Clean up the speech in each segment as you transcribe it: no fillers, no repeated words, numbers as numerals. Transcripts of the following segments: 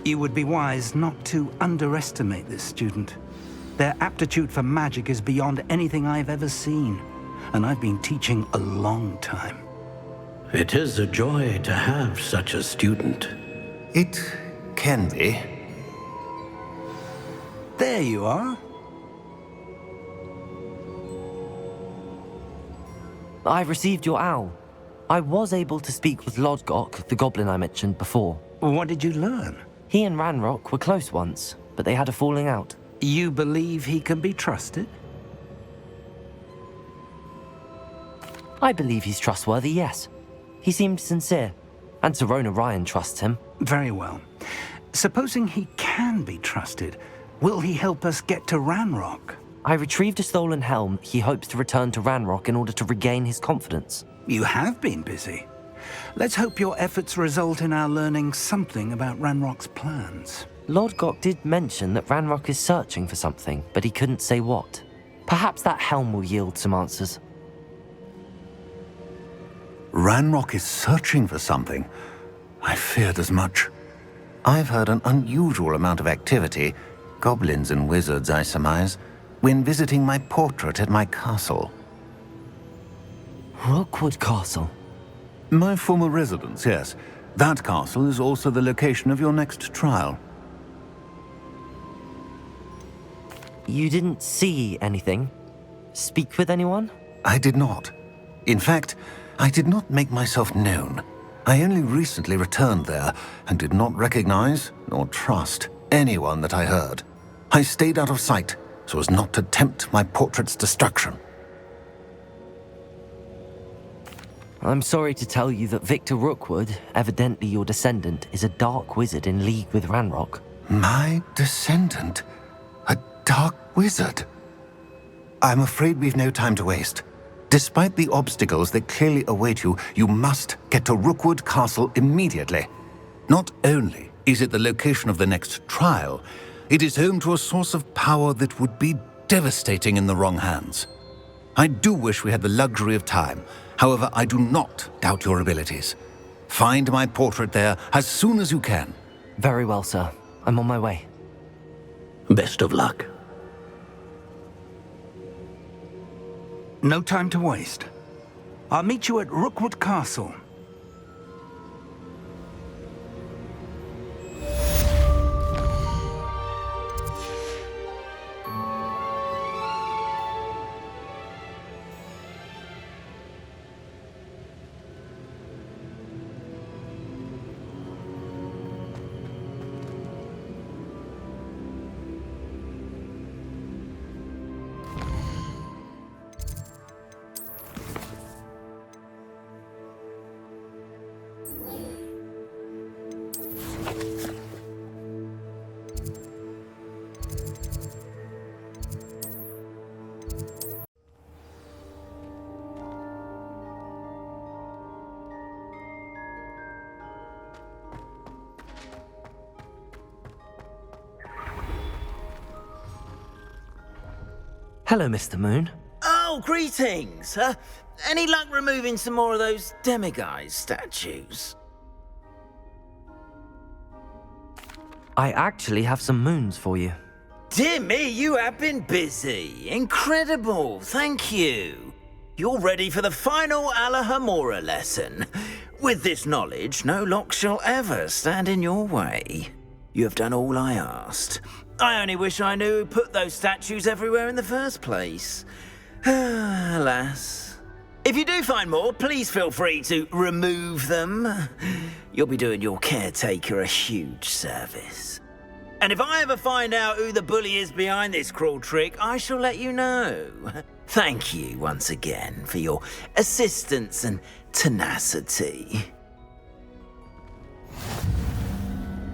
You would be wise not to underestimate this student. Their aptitude for magic is beyond anything I've ever seen, and I've been teaching a long time. It is a joy to have such a student. It can be. There you are. I've received your owl. I was able to speak with Lodgok, the goblin I mentioned before. What did you learn? He and Ranrock were close once, but they had a falling out. You believe he can be trusted? I believe he's trustworthy, yes. He seemed sincere, and Serona Ryan trusts him. Very well. Supposing he can be trusted, will he help us get to Ranrock? I retrieved a stolen helm he hopes to return to Ranrock in order to regain his confidence. You have been busy. Let's hope your efforts result in our learning something about Ranrock's plans. Lodgok did mention that Ranrock is searching for something, but he couldn't say what. Perhaps that helm will yield some answers. Ranrock is searching for something. I feared as much. I've heard an unusual amount of activity, goblins and wizards, I surmise, when visiting my portrait at my castle. Rookwood Castle? My former residence, yes. That castle is also the location of your next trial. You didn't see anything? Speak with anyone? I did not. In fact, I did not make myself known. I only recently returned there and did not recognize nor trust anyone that I heard. I stayed out of sight so as not to tempt my portrait's destruction. I'm sorry to tell you that Victor Rookwood, evidently your descendant, is a dark wizard in league with Ranrock. My descendant? A dark wizard? I'm afraid we've no time to waste. Despite the obstacles that clearly await you, you must get to Rookwood Castle immediately. Not only is it the location of the next trial, it is home to a source of power that would be devastating in the wrong hands. I do wish we had the luxury of time. However, I do not doubt your abilities. Find my portrait there as soon as you can. Very well, sir. I'm on my way. Best of luck. No time to waste. I'll meet you at Rookwood Castle. Hello, Mr. Moon. Oh, greetings! Any luck removing some more of those demiguise statues? I actually have some moons for you. Dear me, you have been busy. Incredible, thank you. You're ready for the final Alahamora lesson. With this knowledge, no lock shall ever stand in your way. You have done all I asked. I only wish I knew who put those statues everywhere in the first place. Alas. If you do find more, please feel free to remove them. You'll be doing your caretaker a huge service. And if I ever find out who the bully is behind this cruel trick, I shall let you know. Thank you once again for your assistance and tenacity.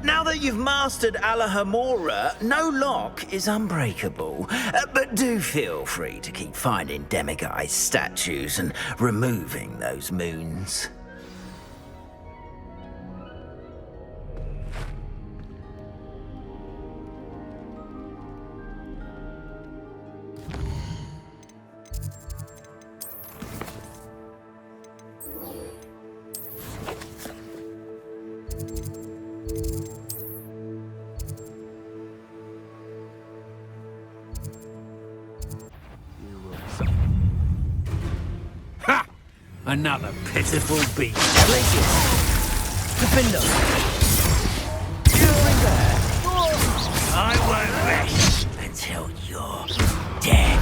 Now that you've mastered Alahamora, no lock is unbreakable. But do feel free to keep finding demiguise statues and removing those moons. Another pitiful beast. Glacius! Defender! I won't rest until you're dead.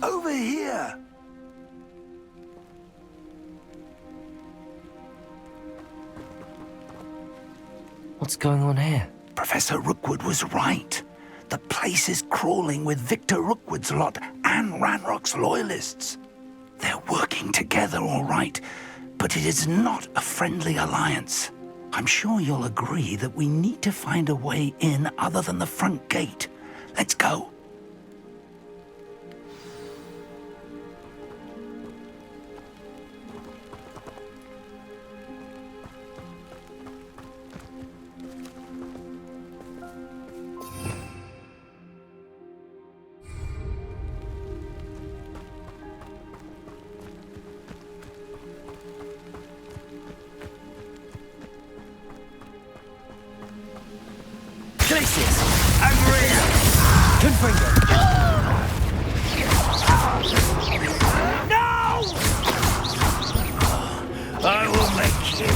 Over here! What's going on here? Professor Rookwood was right. The place is crawling with Victor Rookwood's lot and Ranrock's loyalists. They're working together, all right, but it is not a friendly alliance. I'm sure you'll agree that we need to find a way in other than the front gate. Let's go. Glacius! Angria! Confringo! No! I will make you.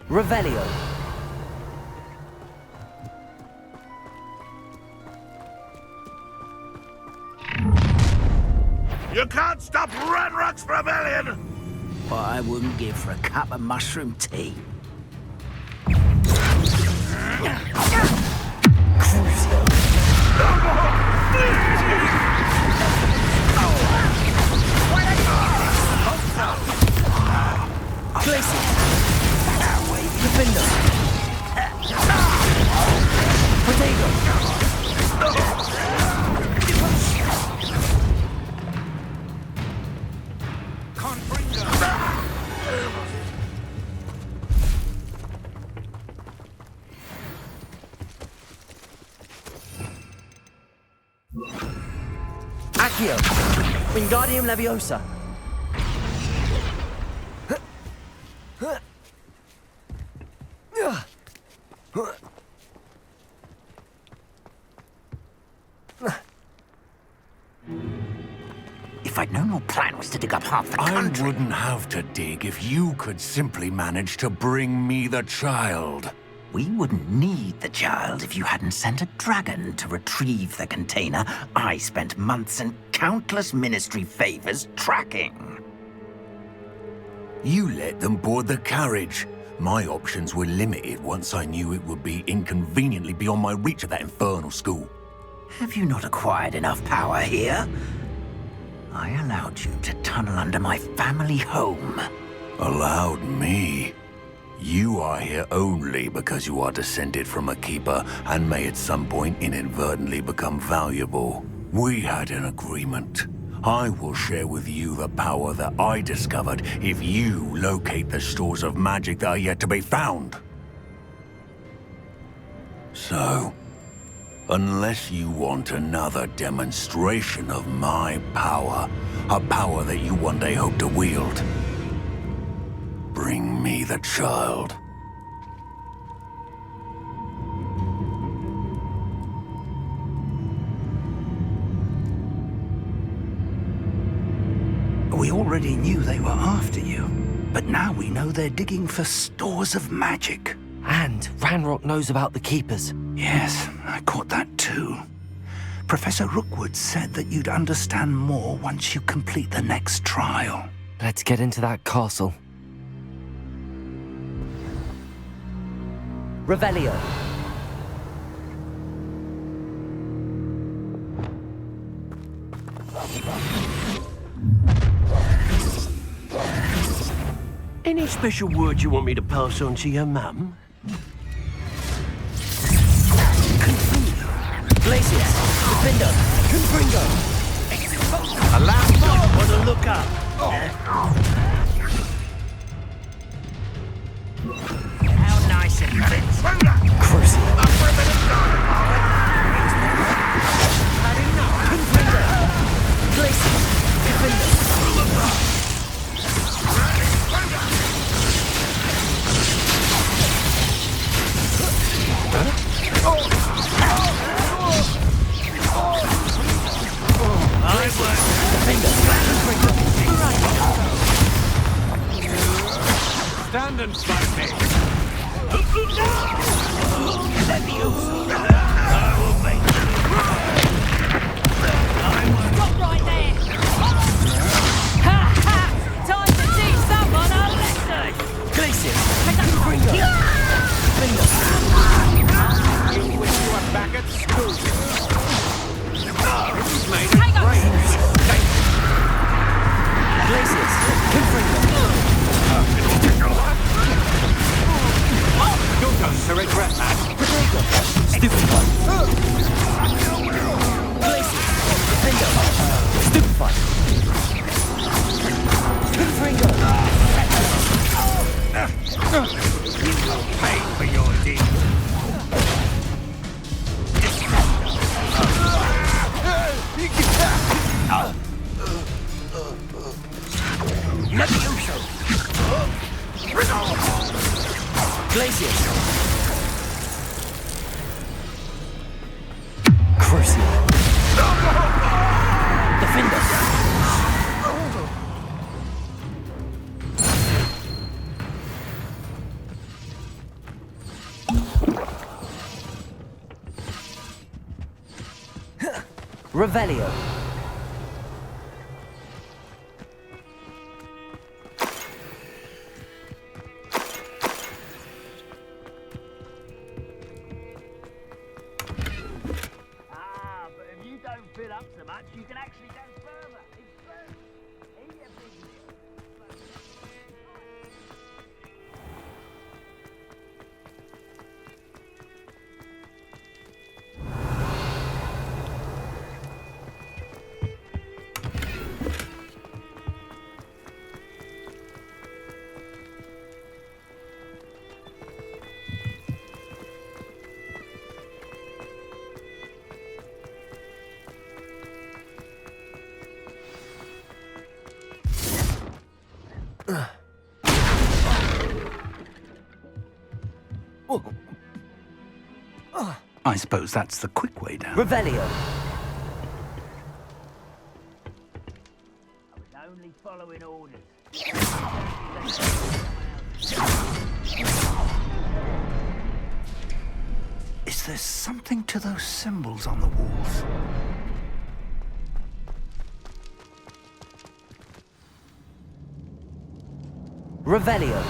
Revelio! You can't stop Ranrock's rebellion! What I wouldn't give for a cup of mushroom tea. Glacius! Defender! Potato! Accio! Wingardium Leviosa! If I'd known your plan was to dig up half the I country... wouldn't have to dig if you could simply manage to bring me the child. We wouldn't need the child if you hadn't sent a dragon to retrieve the container I spent months and countless ministry favors tracking. You let them board the carriage. My options were limited once I knew it would be inconveniently beyond my reach at that infernal school. Have you not acquired enough power here? I allowed you to tunnel under my family home. Allowed me? You are here only because you are descended from a keeper and may at some point inadvertently become valuable. We had an agreement. I will share with you the power that I discovered if you locate the stores of magic that are yet to be found. So, unless you want another demonstration of my power, a power that you one day hope to wield, bring me the child. We already knew they were after you, but now we know they're digging for stores of magic. And Ranrock knows about the Keepers. Yes, I caught that too. Professor Rookwood said that you'd understand more once you complete the next trial. Let's get into that castle. Revelio. Any special word you want me to pass on to your mum? Glacius. Defender. Confringo. Allow me to look up. stand and fight me. Stop right there! Ha ha! Time to teach someone a lesson! Glacius! You wish you were back at school. He's made a Hang on. great mistake. Glacius! Confringo! You're going to regret that. Protego! Stupefy! Glacius! Confringo! Stupefy! Confringo! You will pay for your deed. Levioso! Glacius! Crucio! Defender! Revelio! But if you don't fill up so much, you can actually go further. It's true. Eat your business. I suppose that's the quick way down. Revelio! I was only following orders. Is there something to those symbols on the walls? Revelio!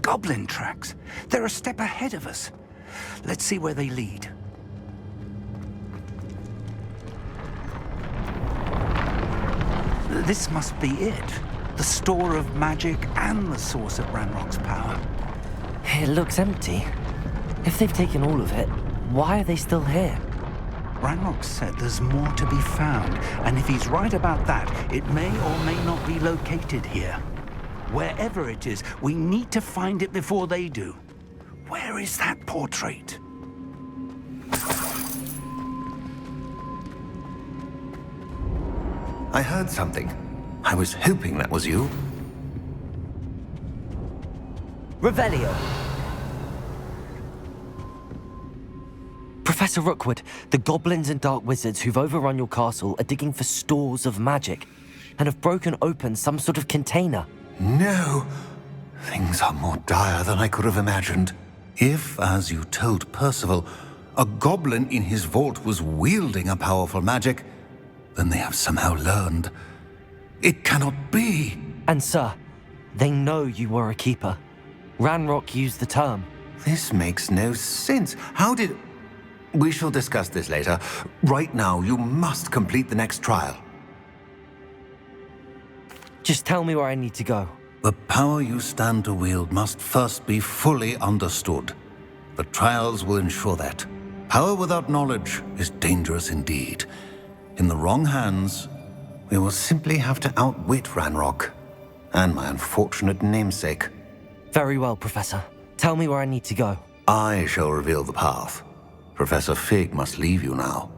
Goblin tracks. They're a step ahead of us. Let's see where they lead. This must be it. The store of magic and the source of Ranrock's power. It looks empty. If they've taken all of it, why are they still here? Ranrock said there's more to be found, and if he's right about that, it may or may not be located here. Wherever it is, we need to find it before they do. Where is that portrait? I heard something. I was hoping that was you. Revelio! Professor Rookwood, the goblins and dark wizards who've overrun your castle are digging for stores of magic and have broken open some sort of container. No. Things are more dire than I could have imagined. If, as you told Percival, a goblin in his vault was wielding a powerful magic, then they have somehow learned. It cannot be. And sir, they know you were a keeper. Ranrock used the term. This makes no sense. How did... We shall discuss this later. Right now, you must complete the next trial. Just tell me where I need to go. The power you stand to wield must first be fully understood. The trials will ensure that. Power without knowledge is dangerous indeed. In the wrong hands, we will simply have to outwit Ranrock and my unfortunate namesake. Very well, Professor. Tell me where I need to go. I shall reveal the path. Professor Fig must leave you now.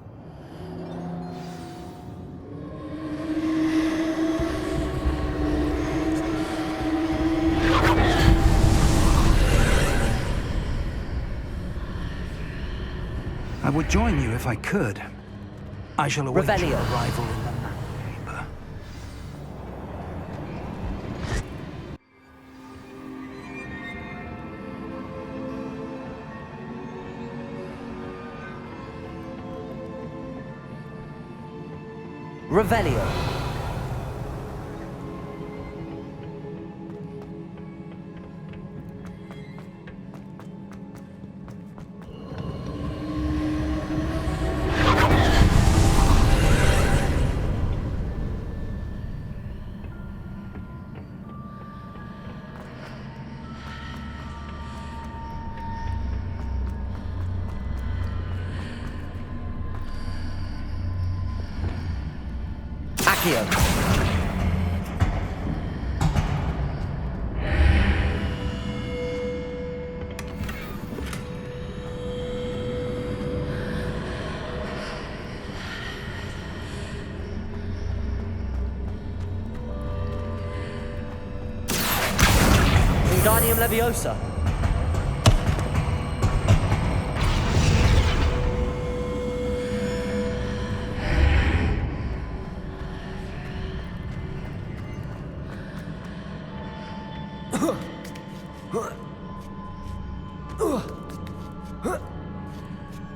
I would join you if I could. I shall await your Revelio. arrival in the map paper. Revelio. Accio. Wingardium Leviosa.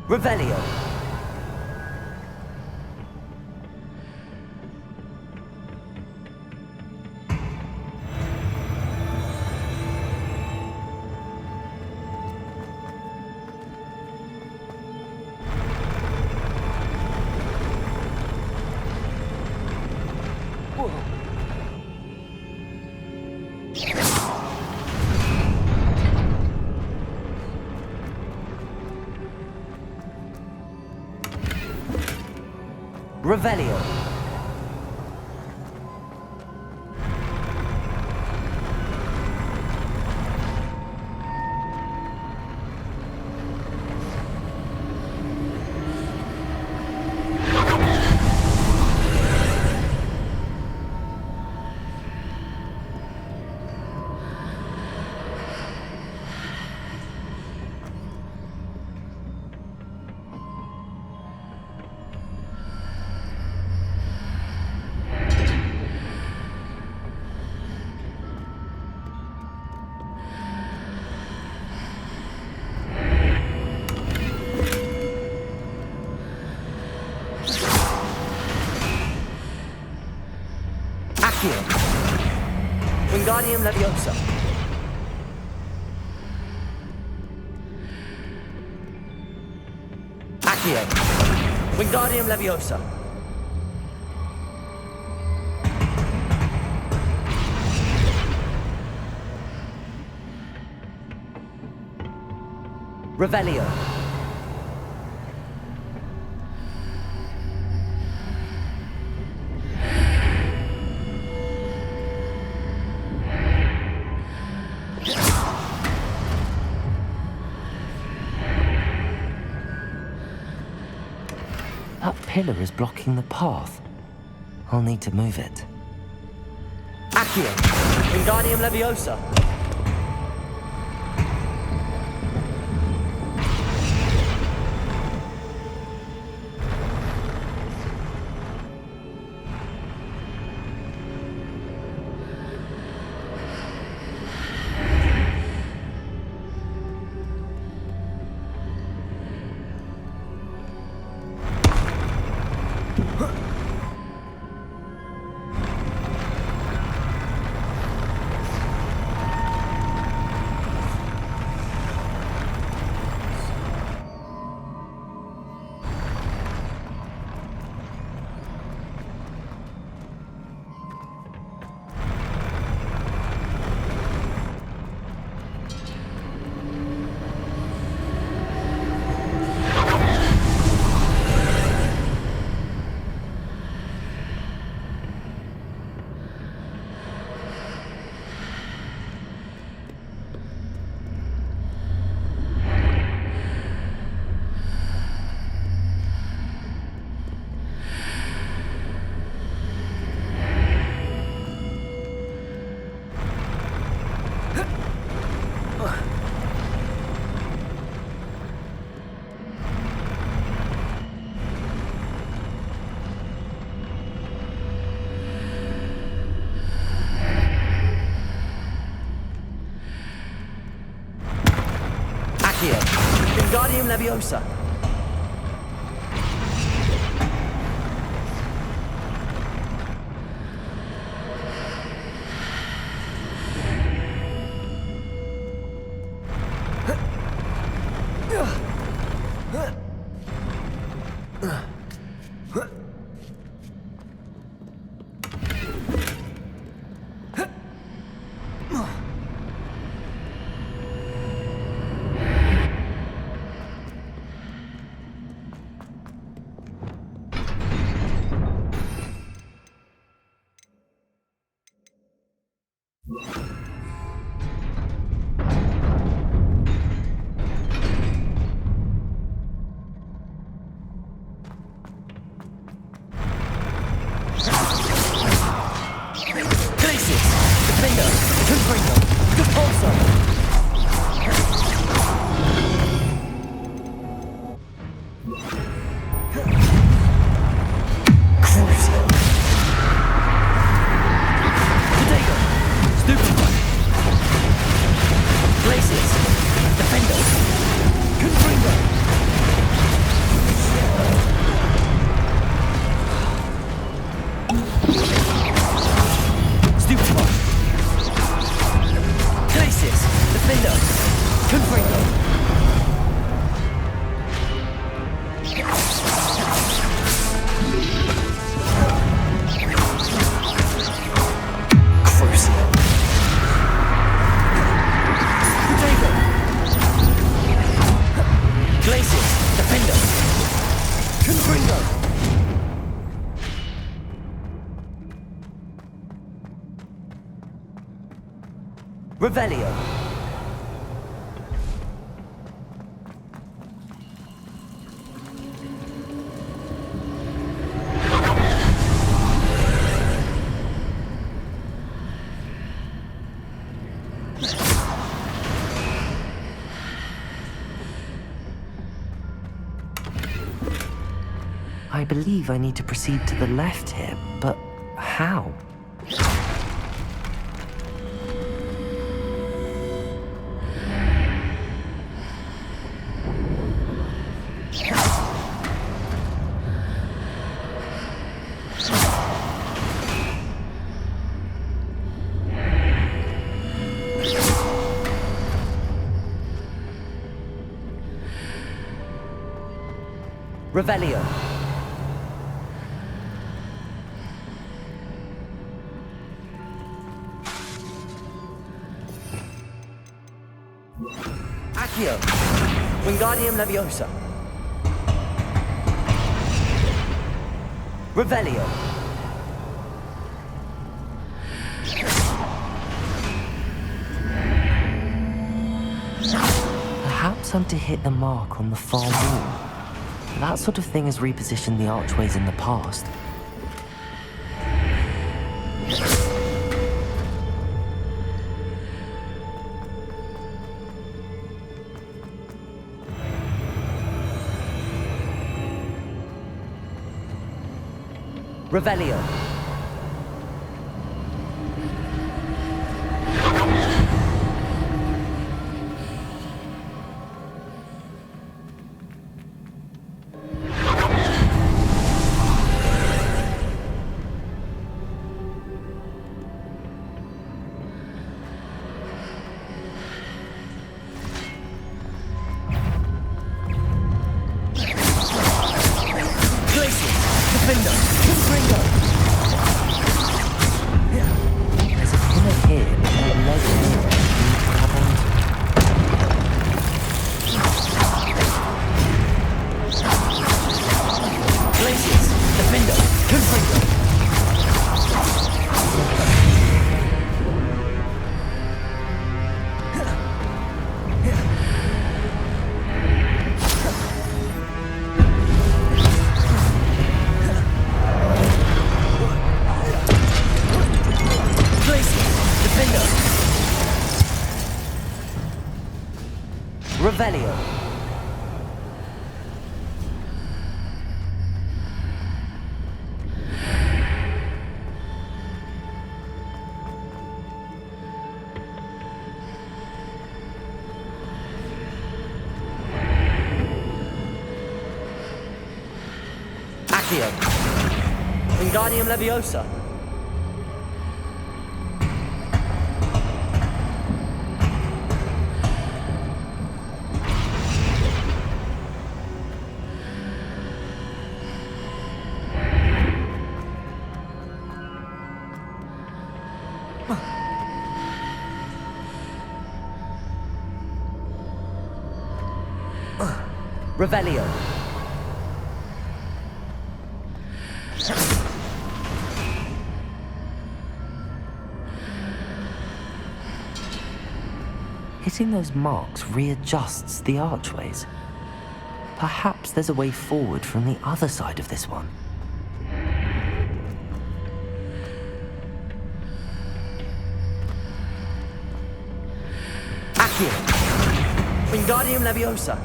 Revelio. Revelio. Accio. Wingardium Leviosa. Accio. Wingardium Leviosa. Revelio. That pillar is blocking the path. I'll need to move it. Accio. Wingardium Leviosa. Wingardium Leviosa. Revelio. I believe I need to proceed to the left here, but how? Revelio. Accio. Wingardium Leviosa. Revelio. Perhaps I'm to hit the mark on the far wall. That sort of thing has repositioned the archways in the past. Revelio. Revelio. Accio. Wingardium Leviosa. Revelio. Hitting those marks readjusts the archways. Perhaps there's a way forward from the other side of this one. Accio! Wingardium Leviosa!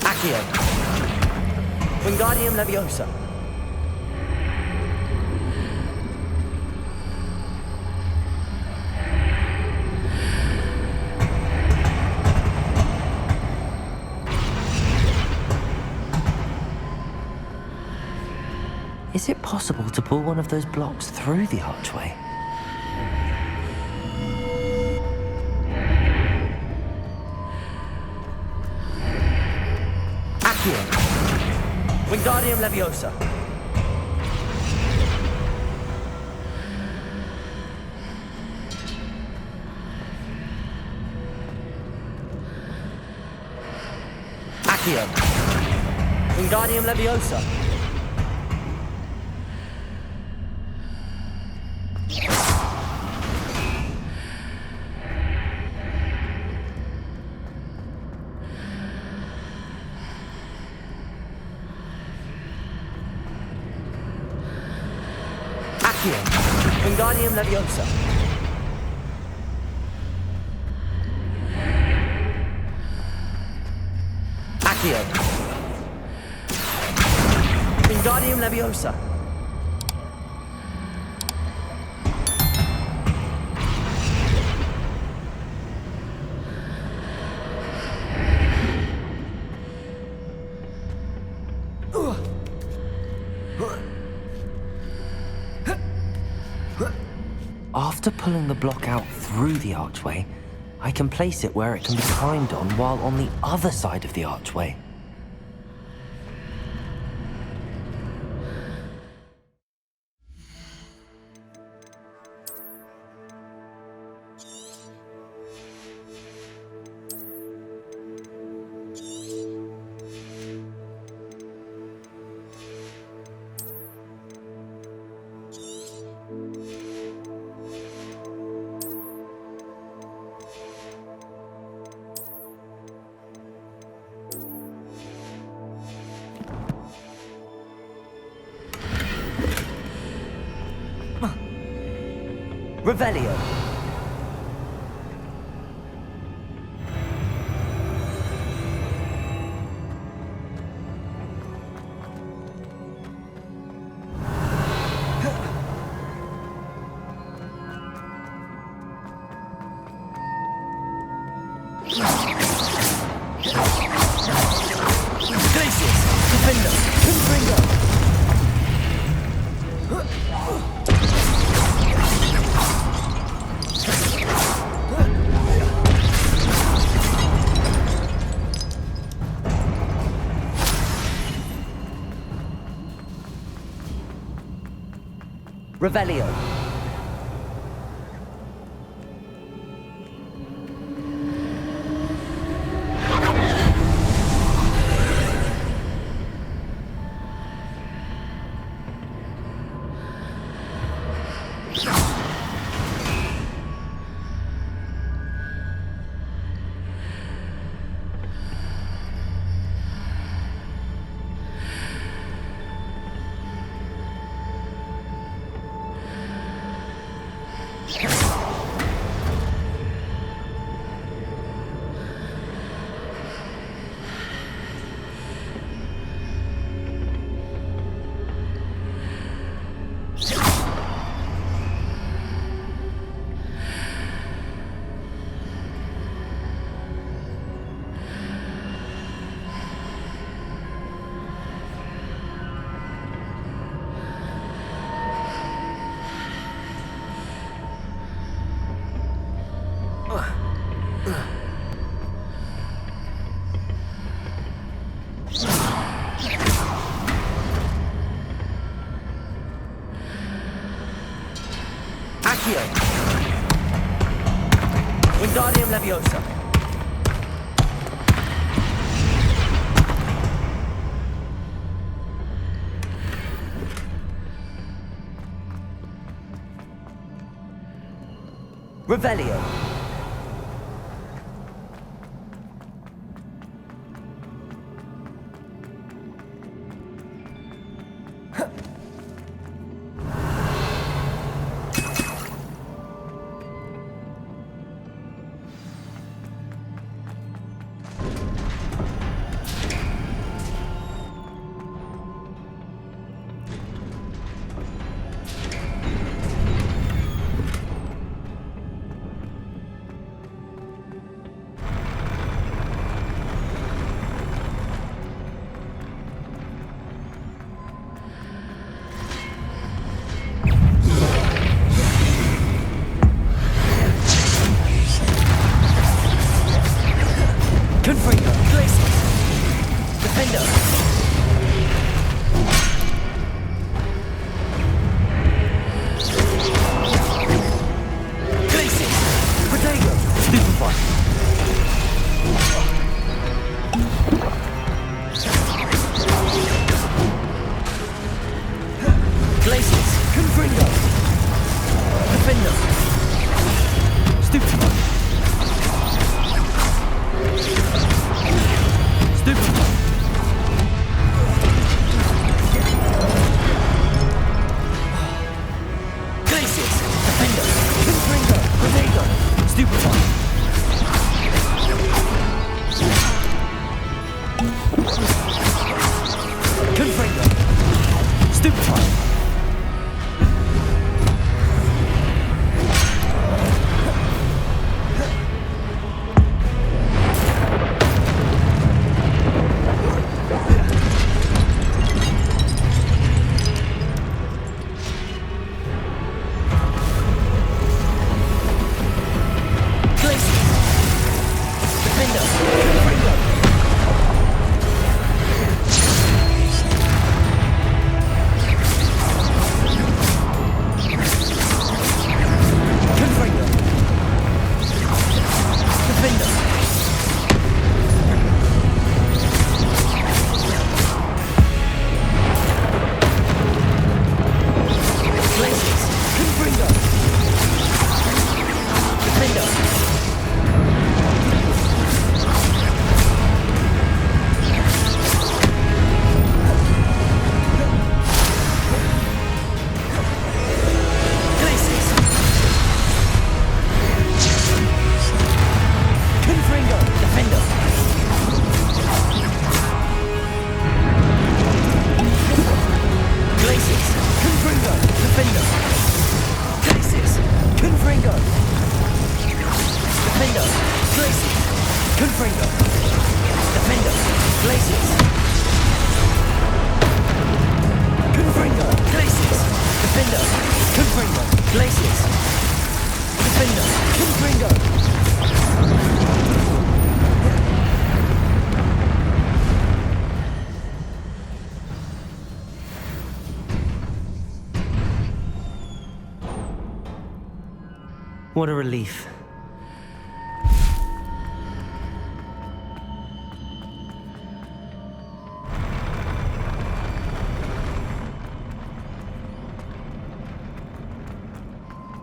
Accio! Wingardium Leviosa! Is it possible to pull one of those blocks through the archway? Accio! Wingardium Leviosa! Accio! Wingardium Leviosa! Accio! Wingardium Leviosa! Accio! Wingardium Leviosa! After pulling the block out through the archway, I can place it where it can be climbed on while on the other side of the archway. Revelio. Glacius, Defender, Confringo. Revelio. Accio! Wingardium Leviosa! Revelio! Confringo! Glacius! Defender! Glacius! Protego! Stupefy! Glacius! Confringo! Defender! Stupefy! Stupefy! Glacius! Defender! Confringo! Protego! Stupefy! Confringo! Stupefy! What a relief.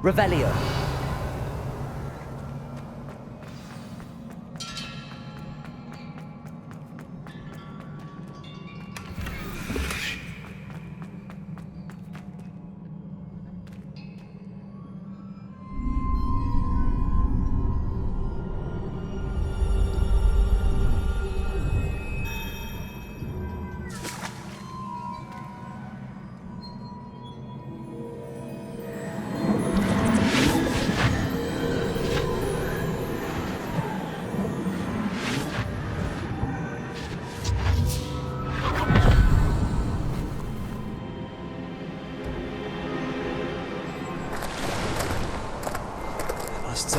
Revelio.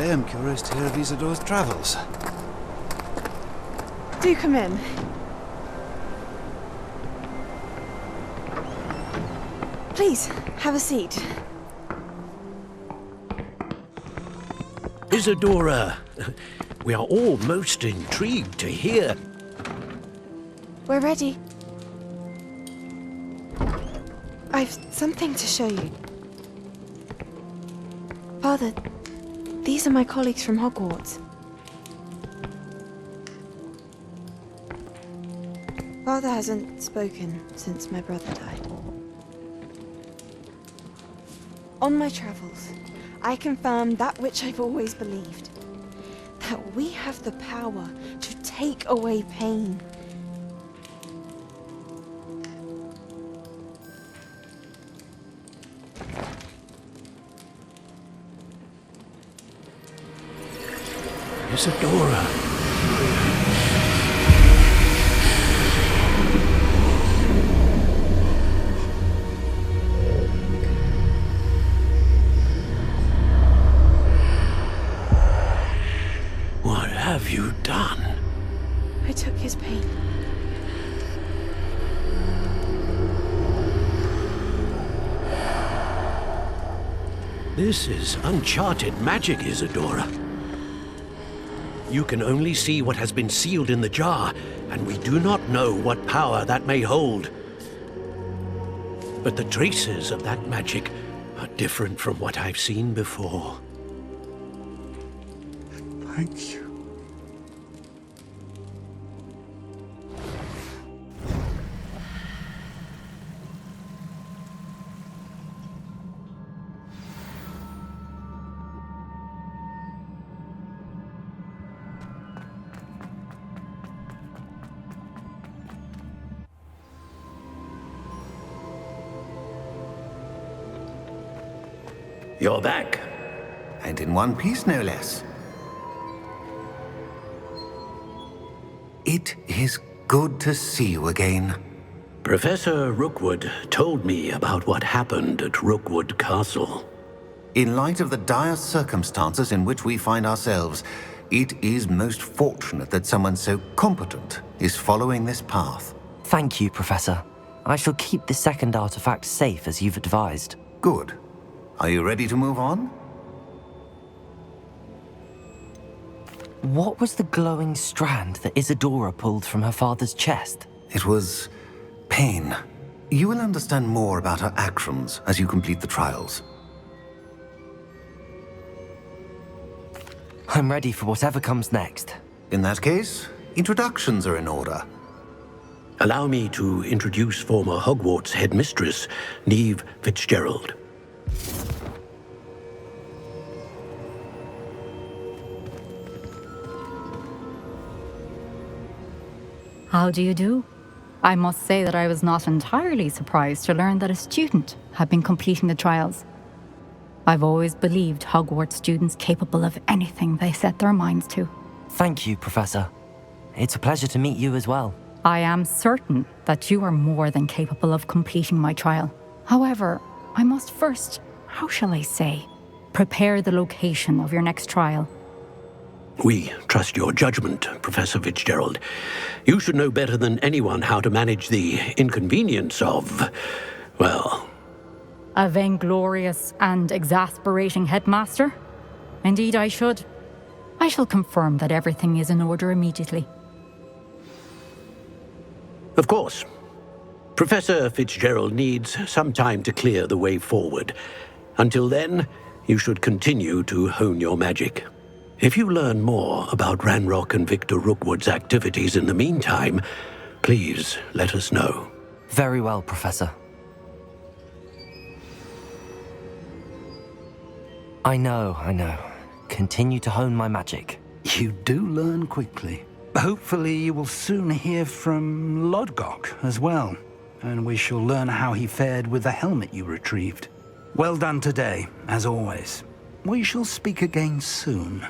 am curious to hear of Isadora's travels. Do come in. Please, have a seat. Isadora, we are all most intrigued to hear. We're ready. I've something to show you. Father, these are my colleagues from Hogwarts. Father hasn't spoken since my brother died. On my travels, I confirmed that which I've always believed. That we have the power to take away pain. Isadora. What have you done? I took his pain. This is uncharted magic, Isadora. You can only see what has been sealed in the jar, and we do not know what power that may hold. But the traces of that magic are different from what I've seen before. Thank you. You're back. And in one piece, no less. It is good to see you again. Professor Rookwood told me about what happened at Rookwood Castle. In light of the dire circumstances in which we find ourselves, it is most fortunate that someone so competent is following this path. Thank you, Professor. I shall keep the second artifact safe as you've advised. Good. Are you ready to move on? What was the glowing strand that Isadora pulled from her father's chest? It was pain. You will understand more about her actions as you complete the trials. I'm ready for whatever comes next. In that case, introductions are in order. Allow me to introduce former Hogwarts headmistress, Neve Fitzgerald. How do you do? I must say that I was not entirely surprised to learn that a student had been completing the trials. I've always believed Hogwarts students capable of anything they set their minds to. Thank you, Professor. It's a pleasure to meet you as well. I am certain that you are more than capable of completing my trial. However, I must first, how shall I say, prepare the location of your next trial. We trust your judgment, Professor Fitzgerald. You should know better than anyone how to manage the inconvenience of, well... A vainglorious and exasperating headmaster? Indeed I should. I shall confirm that everything is in order immediately. Of course. Professor Fitzgerald needs some time to clear the way forward. Until then, you should continue to hone your magic. If you learn more about Ranrock and Victor Rookwood's activities in the meantime, please let us know. Very well, Professor. I know. Continue to hone my magic. You do learn quickly. Hopefully you will soon hear from Lodgok as well, and we shall learn how he fared with the helmet you retrieved. Well done today, as always. We shall speak again soon.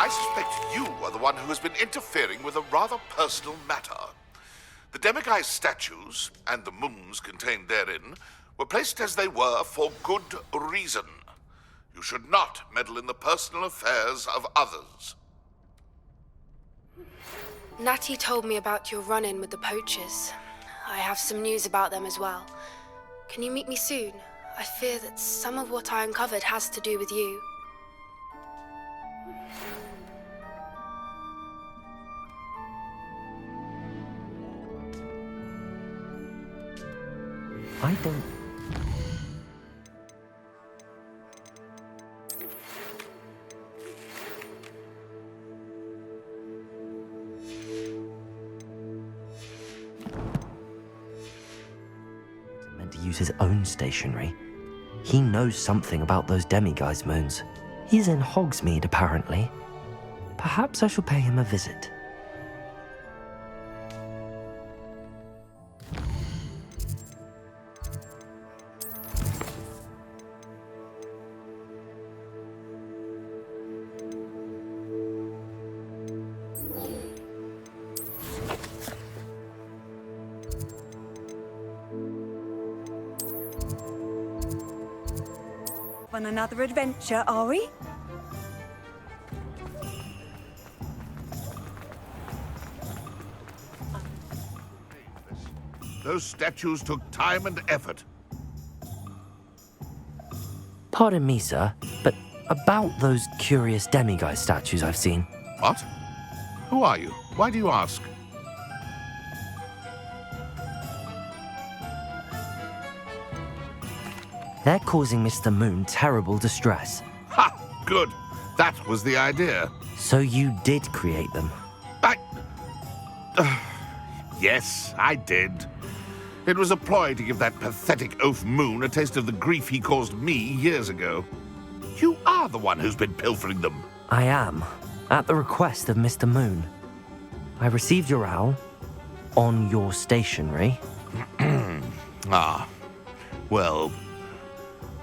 I suspect you are the one who has been interfering with a rather personal matter. The demiguise statues, and the moons contained therein, were placed as they were for good reason. You should not meddle in the personal affairs of others. Natty told me about your run-in with the poachers. I have some news about them as well. Can you meet me soon? I fear that some of what I uncovered has to do with you. I don't... meant to use his own stationery. He knows something about those demiguise moons. He's in Hogsmeade, apparently. Perhaps I shall pay him a visit. On another adventure, are we? Those statues took time and effort. Pardon me, sir, but about those curious demiguise statues I've seen. What? Who are you? Why do you ask? They're causing Mr. Moon terrible distress. Ha! Good. That was the idea. So you did create them? Yes, I did. It was a ploy to give that pathetic oaf Moon a taste of the grief he caused me years ago. You are the one who's been pilfering them. I am, at the request of Mr. Moon. I received your owl on your stationery. Ah, well,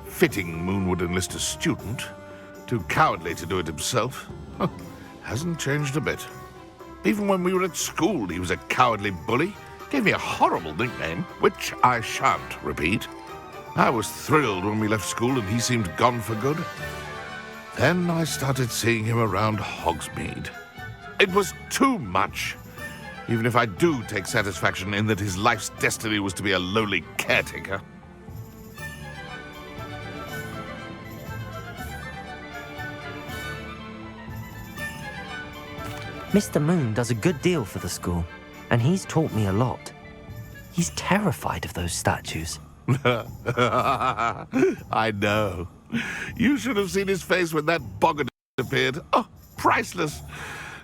fitting Moon would enlist a student. Too cowardly to do it himself. Hasn't changed a bit. Even when we were at school, he was a cowardly bully. Gave me a horrible nickname, which I shan't repeat. I was thrilled when we left school and he seemed gone for good. Then I started seeing him around Hogsmeade. It was too much. Even if I do take satisfaction in that his life's destiny was to be a lowly caretaker. Mr. Moon does a good deal for the school, and he's taught me a lot. He's terrified of those statues. I know. You should have seen his face when that boggart appeared. Oh, priceless.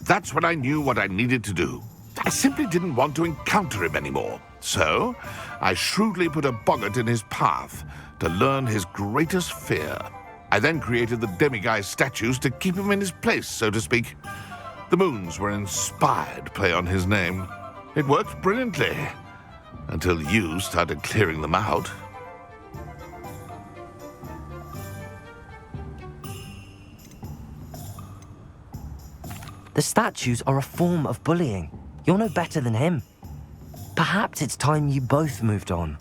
That's when I knew what I needed to do. I simply didn't want to encounter him anymore. So, I shrewdly put a boggart in his path to learn his greatest fear. I then created the demiguise statues to keep him in his place, so to speak. The moons were an inspired play on his name. It worked brilliantly, until you started clearing them out. The statues are a form of bullying. You're no better than him. Perhaps it's time you both moved on.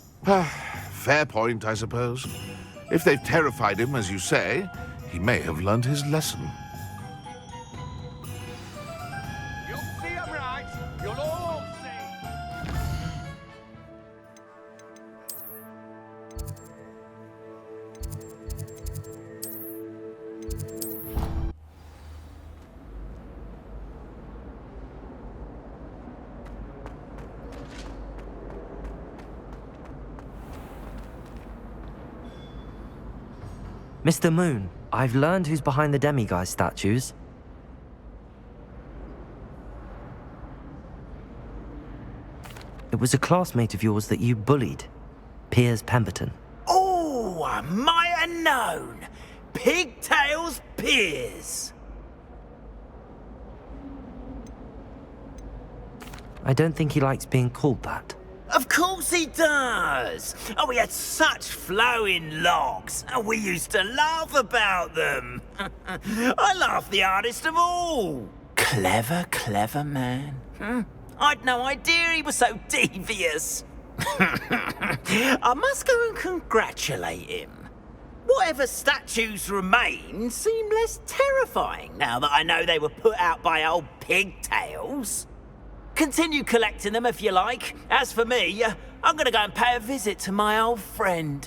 Fair point, I suppose. If they've terrified him, as you say, he may have learned his lesson. You'll see him right. You'll all see. Mr. Moon, I've learned who's behind the demiguise statues. It was a classmate of yours that you bullied, Piers Pemberton. Oh, I might have known. Pigtails Piers. I don't think he likes being called that. Of course he does. Oh, we had such flowing locks, and we used to laugh about them. I laugh the hardest of all. Clever, clever man. I'd no idea he was so devious. I must go and congratulate him. Whatever statues remain seem less terrifying now that I know they were put out by old pigtails. Continue collecting them if you like. As for me, I'm gonna go and pay a visit to my old friend.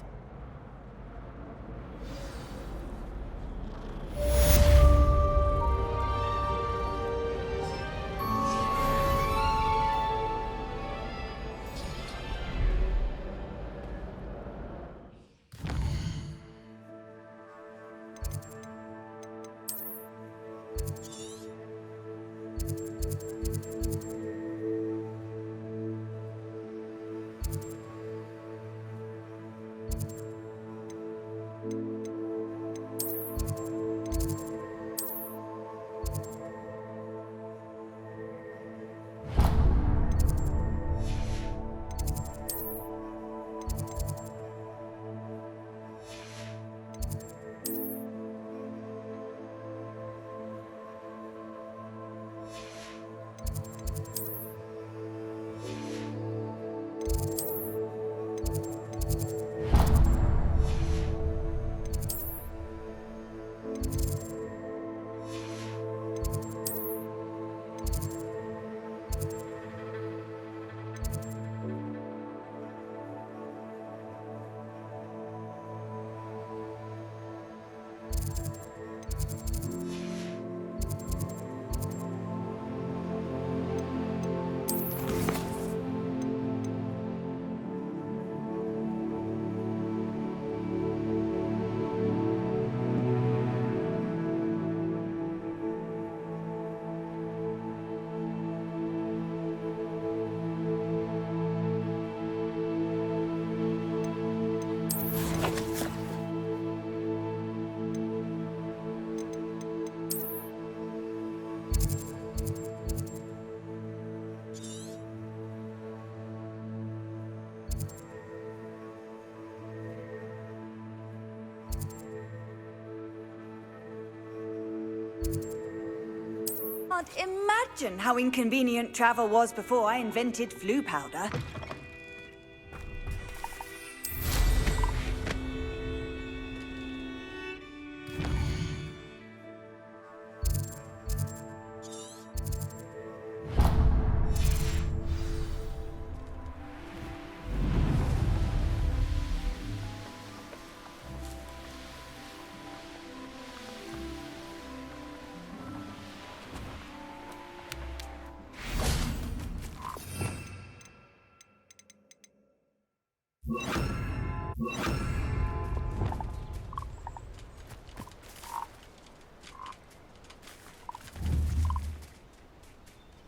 Can't imagine how inconvenient travel was before I invented flu powder.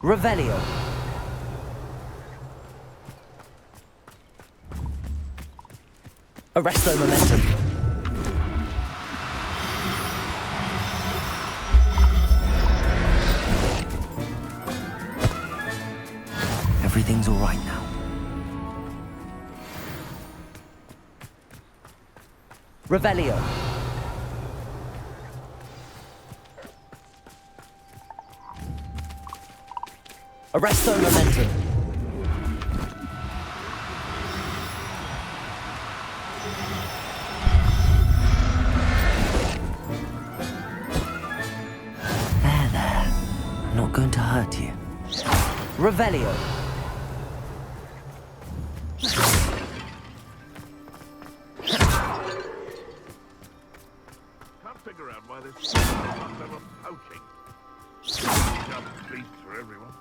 Revelio. Arresto momentum. Everything's all right now. Revelio. Arresto momentum. There. I'm not going to hurt you. Revelio. Can't figure out why there's so much level poaching. Just beast for everyone.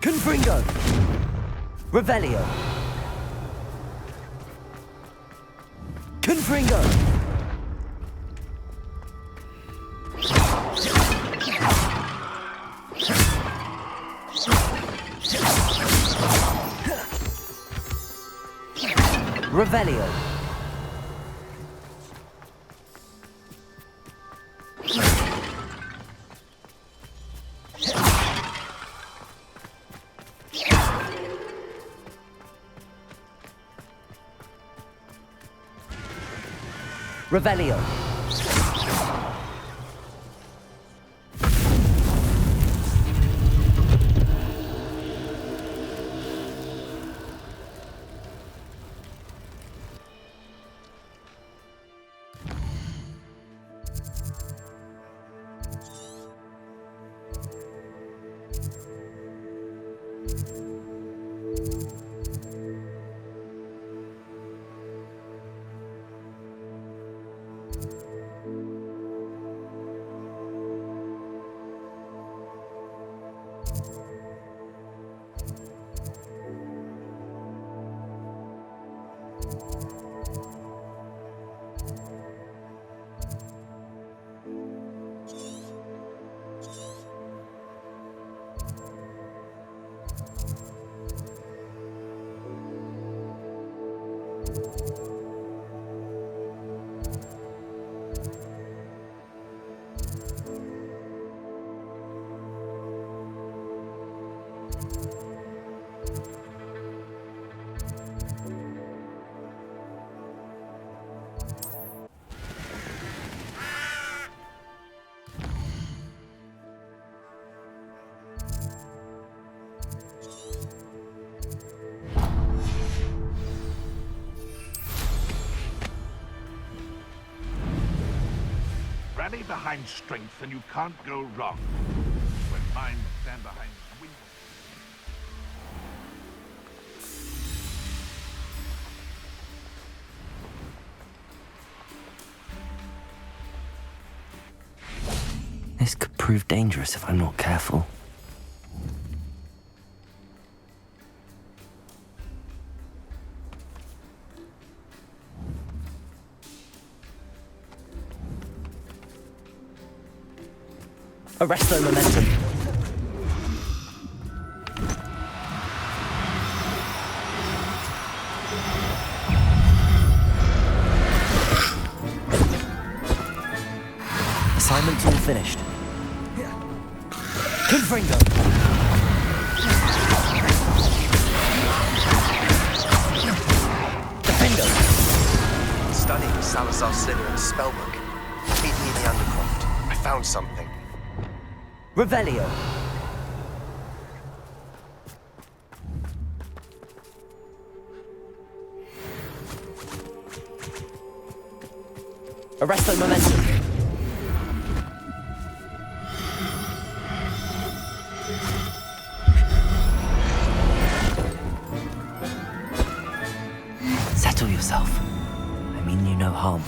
Confringo. Revelio. Confringo. Revelio. Revelio. Rally behind strength and you can't go wrong. When minds stand behind weakness. This could prove dangerous if I'm not careful. Arresto momentum. Assignment's all finished. Confringo. Defendo. Studying Salazar Slytherin's spellbook. Meet me in the Undercroft. I found something. Revelio. Arresto momentum. Settle yourself. I mean you no harm.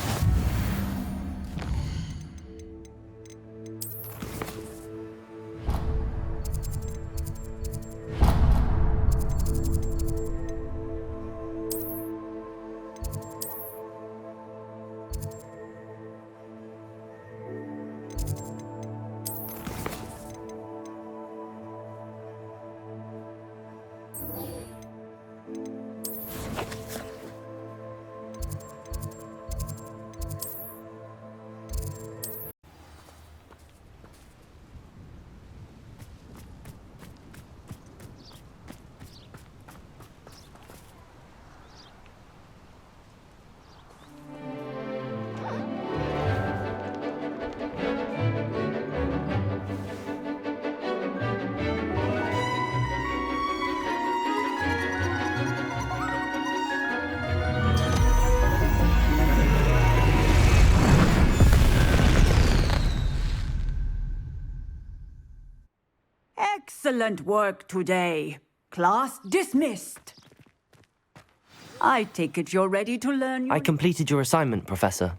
Excellent work today. Class dismissed. I take it you're ready to learn your... I completed your assignment, Professor.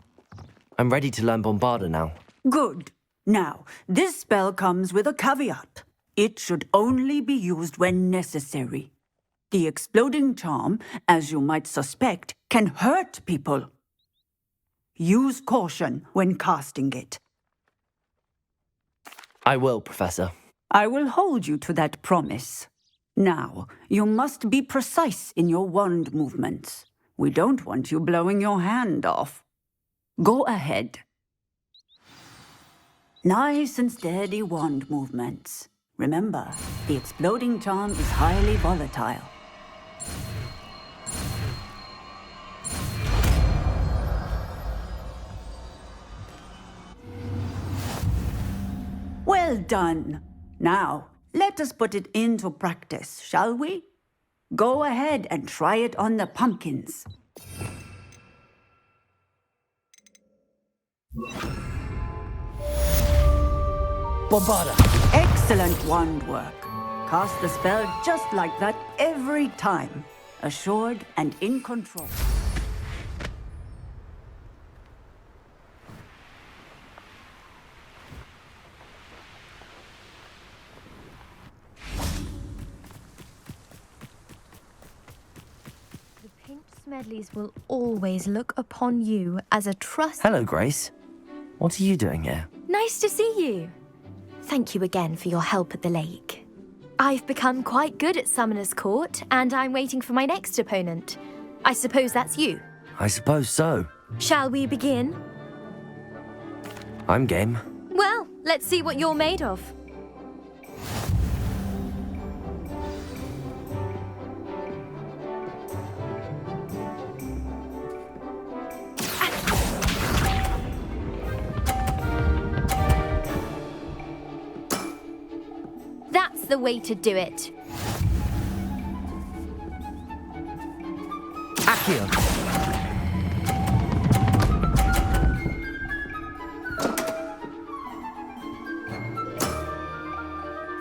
I'm ready to learn Bombarda now. Good. Now, this spell comes with a caveat. It should only be used when necessary. The exploding charm, as you might suspect, can hurt people. Use caution when casting it. I will, Professor. I will hold you to that promise. Now, you must be precise in your wand movements. We don't want you blowing your hand off. Go ahead. Nice and steady wand movements. Remember, the exploding charm is highly volatile. Well done. Now, let us put it into practice, shall we? Go ahead and try it on the pumpkins. Bombarda. Excellent wand work. Cast the spell just like that every time. Assured and in control. The Pinch Smedleys will always look upon you as a trust. Hello, Grace. What are you doing here? Nice to see you. Thank you again for your help at the lake. I've become quite good at Summoner's Court, and I'm waiting for my next opponent. I suppose that's you. I suppose so. Shall we begin? I'm game. Well, let's see what you're made of. That's the way to do it. Accio.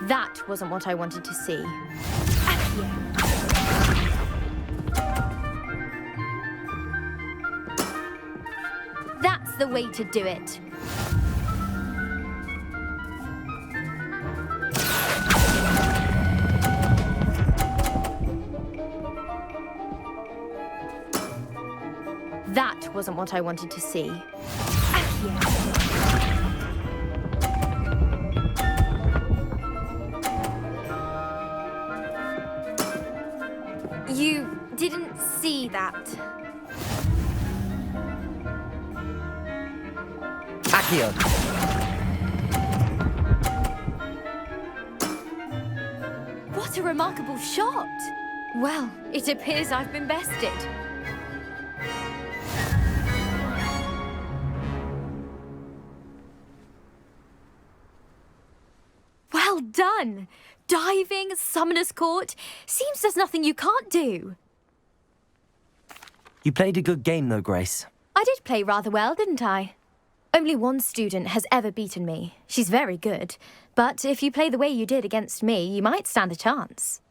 That wasn't what I wanted to see. That's the way to do it. That wasn't what I wanted to see. You didn't see that. Accio. What a remarkable shot! Well, it appears I've been bested. Well done! Diving, Summoner's Court. Seems there's nothing you can't do. You played a good game, though, Grace. I did play rather well, didn't I? Only one student has ever beaten me. She's very good. But if you play the way you did against me, you might stand a chance.